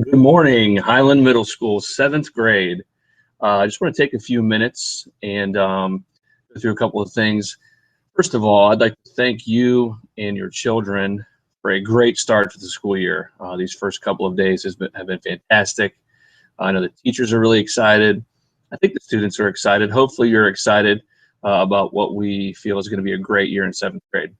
Good morning, Highland Middle School, seventh grade. I just want to take a few minutes and go through a couple of things. First of all, I'd like to thank you and your children for a great start to the school year. These first couple of days have been fantastic. I know the teachers are really excited. I think the students are excited. Hopefully you're excited about what we feel is going to be a great year in seventh grade.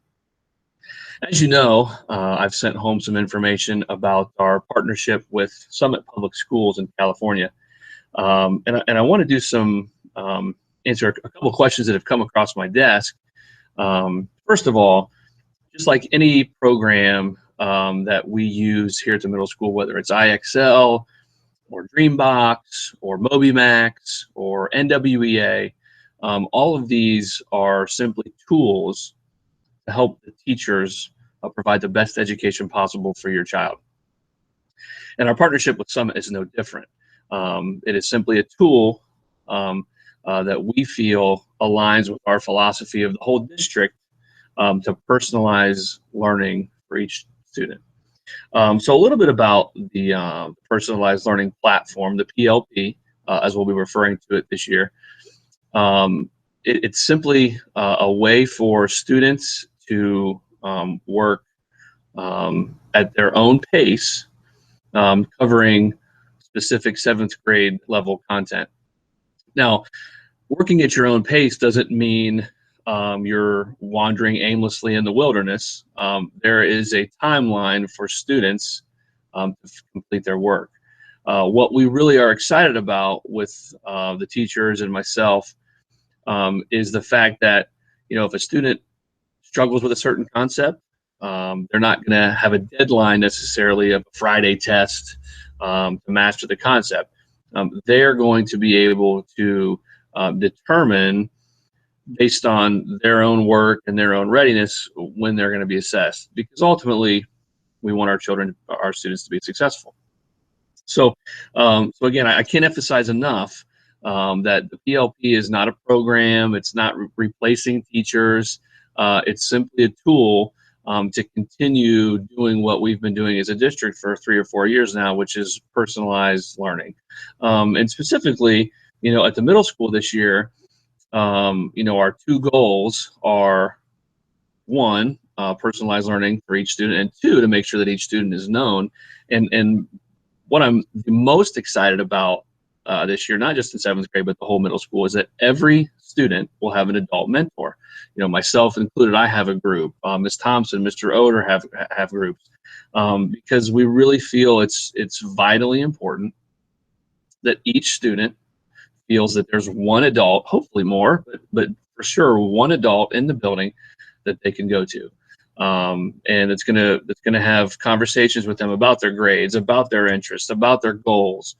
As you know, I've sent home some information about our partnership with Summit Public Schools in California. And I want to do some answer a couple of questions that have come across my desk. First of all, just like any program that we use here at the middle school, whether it's IXL or Dreambox or MobiMax or NWEA, all of these are simply tools to help the teachers provide the best education possible for your child. And our partnership with Summit is no different. It is simply a tool that we feel aligns with our philosophy of the whole district to personalize learning for each student. So a little bit about the personalized learning platform, the PLP, as we'll be referring to it this year. It's simply a way for students to work at their own pace, covering specific seventh grade level content. Now, working at your own pace doesn't mean you're wandering aimlessly in the wilderness. There is a timeline for students to complete their work. What we really are excited about with the teachers and myself is the fact that, if a student struggles with a certain concept, they're not going to have a deadline necessarily of a Friday test to master the concept. They're going to be able to determine, based on their own work and their own readiness, when they're going to be assessed, because ultimately we want our students to be successful. So again, I can't emphasize enough that the PLP is not a program. It's not replacing teachers. It's simply a tool to continue doing what we've been doing as a district for 3 or 4 years now, which is personalized learning. And specifically, at the middle school this year, our two goals are, one, personalized learning for each student, and two, to make sure that each student is known. And what I'm the most excited about this year, not just in seventh grade, but the whole middle school, is that every student will have an adult mentor. Myself included, I have a group. Ms. Thompson, Mr. Oder have groups, because we really feel it's vitally important that each student feels that there's one adult, hopefully more, but for sure one adult in the building that they can go to. And it's gonna have conversations with them about their grades, about their interests, about their goals.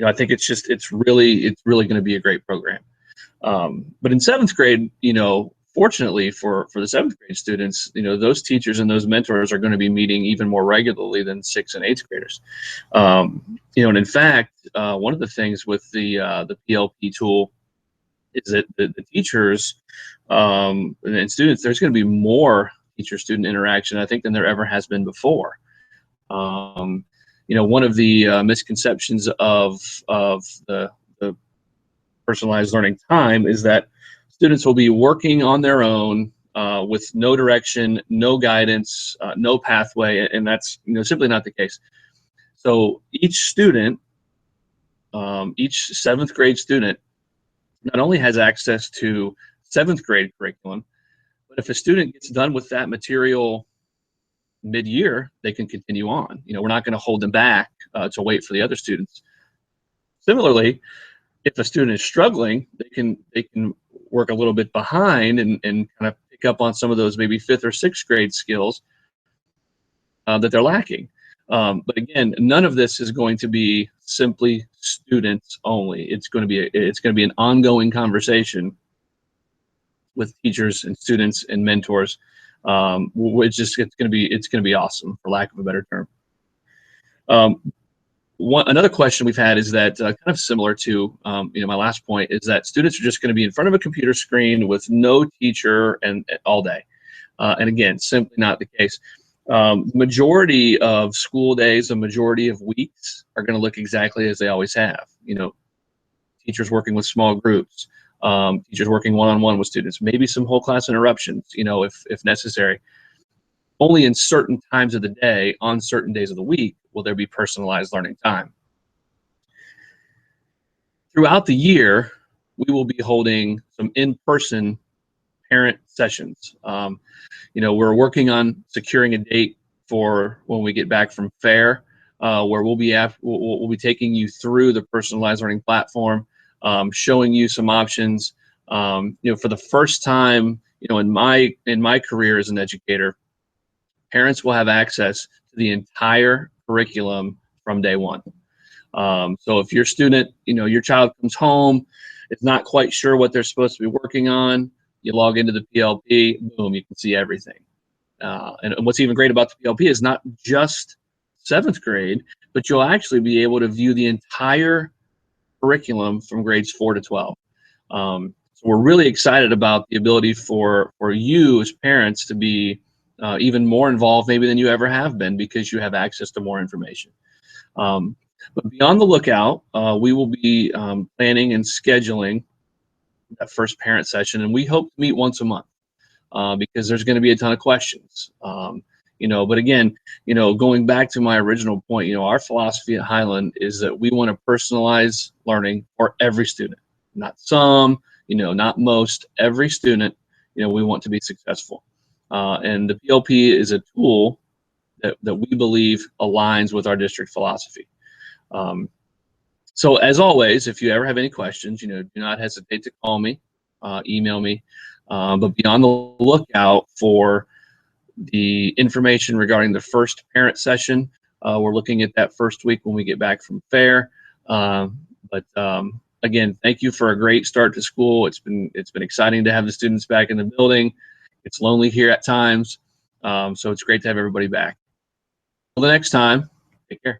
I think it's really going to be a great program. But in seventh grade, fortunately for the seventh grade students, those teachers and those mentors are going to be meeting even more regularly than sixth and eighth graders. And in fact, one of the things with the PLP tool is that the teachers and students, there's going to be more teacher-student interaction, I think, than there ever has been before. One of the misconceptions of the personalized learning time is that students will be working on their own with no direction, no guidance, no pathway, and that's simply not the case. So each student, each seventh grade student, not only has access to seventh grade curriculum, but if a student gets done with that material mid-year, they can continue on. We're not going to hold them back to wait for the other students. Similarly, if a student is struggling, they can work a little bit behind and kind of pick up on some of those maybe fifth or sixth grade skills that they're lacking. But again, none of this is going to be simply students only. It's going to be an ongoing conversation with teachers and students and mentors. It's going to be awesome, for lack of a better term. Another question we've had is that kind of similar to my last point, is that students are just going to be in front of a computer screen with no teacher and all day. And again, simply not the case. Majority of school days, a majority of weeks are going to look exactly as they always have. Teachers working with small groups, teachers working one-on-one with students, maybe some whole class interruptions, if necessary. Only in certain times of the day, on certain days of the week, will there be personalized learning time. Throughout the year, we will be holding some in-person parent sessions. We're working on securing a date for when we get back from FAIR, where we'll be taking you through the personalized learning platform, showing you some options. For the first time, in my career as an educator, parents will have access to the entire curriculum from day one. So if your student, your child comes home, it's not quite sure what they're supposed to be working on, you log into the PLP, boom, you can see everything. And what's even great about the PLP is not just 7th grade, but you'll actually be able to view the entire curriculum from grades 4 to 12. So we're really excited about the ability for you as parents to be even more involved maybe than you ever have been, because you have access to more information. But be on the lookout. We will be planning and scheduling that first parent session, and we hope to meet once a month because there's going to be a ton of questions. But again, going back to my original point, our philosophy at Highland is that we want to personalize learning for every student, not some, not most, every student. We want to be successful. And the PLP is a tool that we believe aligns with our district philosophy. So as always, if you ever have any questions, do not hesitate to call me, email me, but be on the lookout for the information regarding the first parent session. We're looking at that first week when we get back from FAIR. Again, thank you for a great start to school. It's been exciting to have the students back in the building. It's lonely here at times, so it's great to have everybody back. Until the next time, take care.